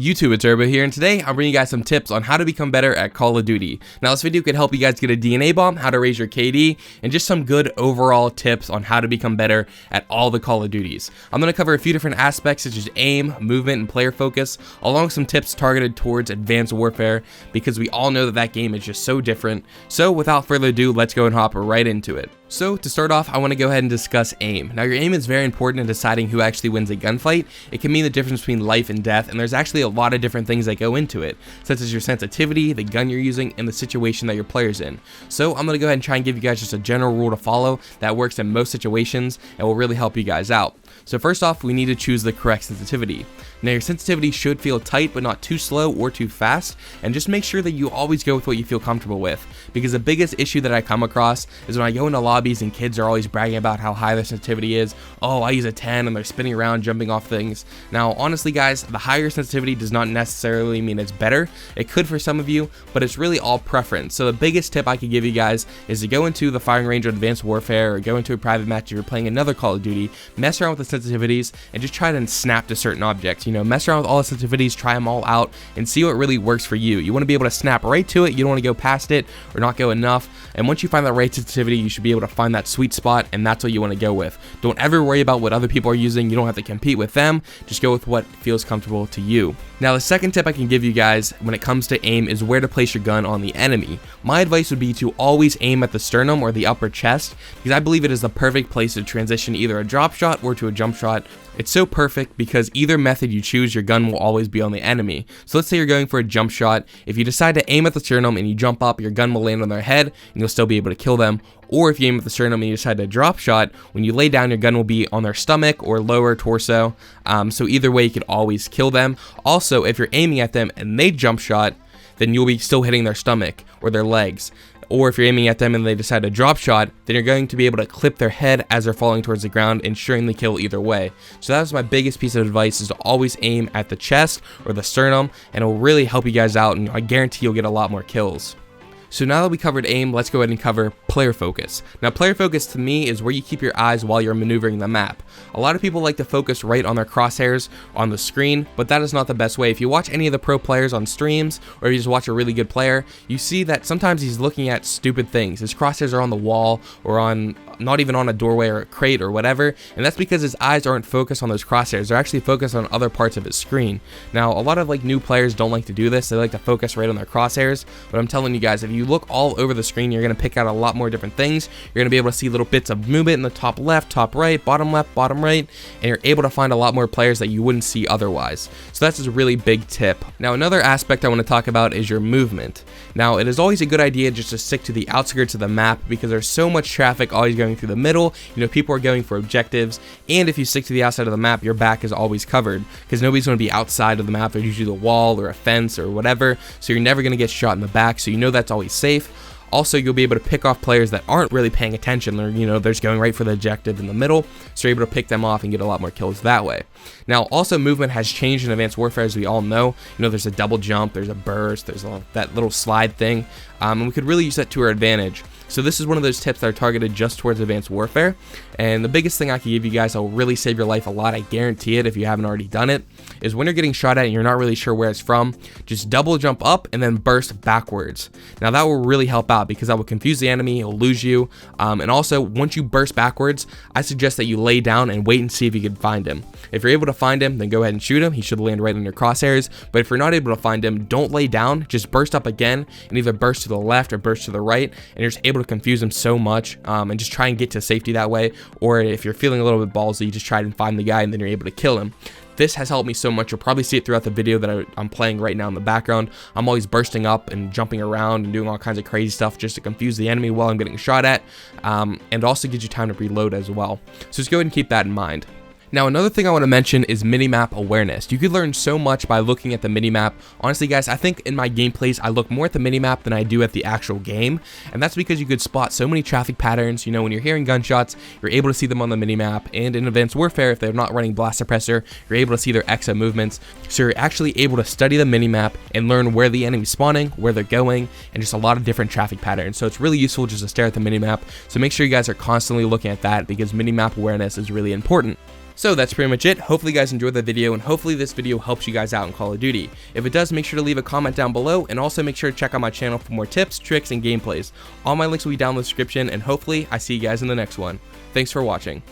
YouTube, it's Turbo here, and today I'm bringing you guys some tips on how to become better at Call of Duty. Now this video could help you guys get a DNA bomb, how to raise your KD, and just some good overall tips on how to become better at all the Call of Duties. I'm going to cover a few different aspects such as aim, movement, and player focus, along with some tips targeted towards Advanced Warfare, because we all know that game is just so different. So without further ado, let's go and hop right into it. So to start off, I want to go ahead and discuss aim. Now your aim is very important in deciding who actually wins a gunfight. It can mean the difference between life and death, and there's actually a lot of different things that go into it, such as your sensitivity, the gun you're using, and the situation that your player's in. So I'm going to go ahead and try and give you guys just a general rule to follow that works in most situations and will really help you guys out. So first off, we need to choose the correct sensitivity. Now your sensitivity should feel tight but not too slow or too fast, and just make sure that you always go with what you feel comfortable with, because the biggest issue that I come across is when I go into lobbies and kids are always bragging about how high their sensitivity is. Oh, I use a 10, and they're spinning around jumping off things. Now honestly guys, the higher sensitivity does not necessarily mean it's better. It could for some of you, but it's really all preference. So the biggest tip I could give you guys is to go into the firing range of Advanced Warfare or go into a private match if you're playing another Call of Duty, mess around with the sensitivities and just try to snap to certain objects. You know, mess around with all the sensitivities, try them all out, and see what really works for you. You want to be able to snap right to it. You don't want to go past it or not go enough. And once you find that right sensitivity, you should be able to find that sweet spot, and that's what you want to go with. Don't ever worry about what other people are using. You don't have to compete with them. Just go with what feels comfortable to you. Now the second tip I can give you guys when it comes to aim is where to place your gun on the enemy. My advice would be to always aim at the sternum or the upper chest, because I believe it is the perfect place to transition either a drop shot or to a jump shot. It's so perfect because either method you choose, your gun will always be on the enemy. So let's say you're going for a jump shot. If you decide to aim at the sternum and you jump up, your gun will land on their head and you'll still be able to kill them. Or if you aim at the sternum and you decide to drop shot, when you lay down, your gun will be on their stomach or lower torso. So either way, you can always kill them. Also, if you're aiming at them and they jump shot, then you'll be still hitting their stomach or their legs. Or if you're aiming at them and they decide to drop shot, then you're going to be able to clip their head as they're falling towards the ground, ensuring the kill either way. So that was my biggest piece of advice, is to always aim at the chest or the sternum, and it will really help you guys out, and I guarantee you'll get a lot more kills. So now that we covered aim, let's go ahead and cover player focus. Now player focus to me is where you keep your eyes while you're maneuvering the map. A lot of people like to focus right on their crosshairs on the screen, but that is not the best way. If you watch any of the pro players on streams, or you just watch a really good player, you see that sometimes he's looking at stupid things. His crosshairs are on the wall or on not even on a doorway or a crate or whatever, and that's because his eyes aren't focused on those crosshairs. They're actually focused on other parts of his screen. Now a lot of new players don't like to do this. They like to focus right on their crosshairs, but I'm telling you guys, if you look all over the screen, you're going to pick out a lot more different things. You're going to be able to see little bits of movement in the top left, top right, bottom left, bottom right, and you're able to find a lot more players that you wouldn't see otherwise. So that's just a really big tip. Now another aspect I want to talk about is your movement. Now it is always a good idea just to stick to the outskirts of the map, because there's so much traffic always going through the middle. You know, people are going for objectives, and if you stick to the outside of the map, your back is always covered, because nobody's going to be outside of the map. There's usually a wall or a fence or whatever, so you're never going to get shot in the back, so you know that's always safe. Also, you'll be able to pick off players that aren't really paying attention. They're just going right for the objective in the middle, so you're able to pick them off and get a lot more kills that way. Now, also movement has changed in Advanced Warfare, as we all know. There's a double jump, there's a burst, there's that little slide thing, and we could really use that to our advantage. So this is one of those tips that are targeted just towards Advanced Warfare, and the biggest thing I can give you guys that will really save your life a lot, I guarantee it if you haven't already done it, is when you're getting shot at and you're not really sure where it's from, just double jump up and then burst backwards. Now that will really help out, because that will confuse the enemy, it'll lose you, and also once you burst backwards, I suggest that you lay down and wait and see if you can find him. If you're able to find him, then go ahead and shoot him. He should land right in your crosshairs. But if you're not able to find him, don't lay down, just burst up again and either burst to the left or burst to the right, and you're just able to confuse him so much, and just try and get to safety that way. Or if you're feeling a little bit ballsy, you just try and find the guy and then you're able to kill him. This has helped me so much. You'll probably see it throughout the video that I'm playing right now in the background. I'm always bursting up and jumping around and doing all kinds of crazy stuff just to confuse the enemy while I'm getting shot at, and also gives you time to reload as well. So just go ahead and keep that in mind. Now another thing I want to mention is minimap awareness. You could learn so much by looking at the minimap. Honestly guys, I think in my gameplays I look more at the minimap than I do at the actual game, and that's because you could spot so many traffic patterns. When you're hearing gunshots, you're able to see them on the minimap, and in Advanced Warfare, if they're not running blast suppressor, you're able to see their exit movements. So you're actually able to study the minimap and learn where the enemy's spawning, where they're going, and just a lot of different traffic patterns. So it's really useful just to stare at the minimap. So make sure you guys are constantly looking at that, because minimap awareness is really important. So that's pretty much it. Hopefully you guys enjoyed the video, and hopefully this video helps you guys out in Call of Duty. If it does, make sure to leave a comment down below, and also make sure to check out my channel for more tips, tricks, and gameplays. All my links will be down in the description, and hopefully I see you guys in the next one. Thanks for watching.